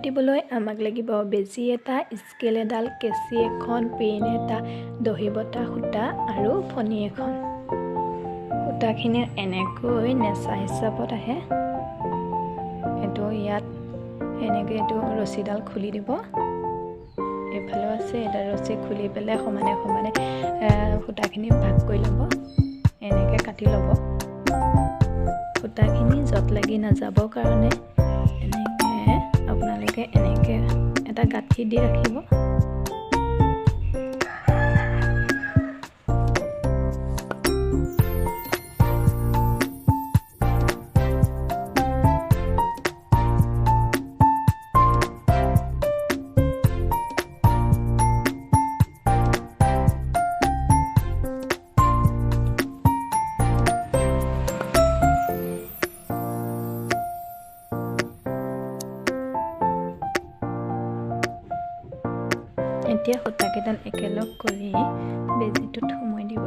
কাটিবলৈ আমাক লাগিব বেজি এটা, স্কেল এডাল, কেঁচি এখন, পেন এটা, দহিবতা সূতা আৰু ফণি এখন। সূতাখিনি এনেকৈ নেচা হিচাপত আহে। এইটো ইয়াত এনেকৈ এইটো ৰছীডাল খুলি দিব। এইফালেও আছে, এটা ৰছী খুলি পেলাই সমানে সমানে সূতাখিনি ভাগ কৰি ল'ব। এনেকৈ কাটি ল'ব। সূতাখিনি য'ত লাগি নাযাবৰ কাৰণে এনেকৈ আপোনালোকে এনেকৈ এটা গাঁঠি দি ৰাখিব। এতিয়া সূতাকেইডাল একেলগ কৰি বেজীটোত সোমাই দিব।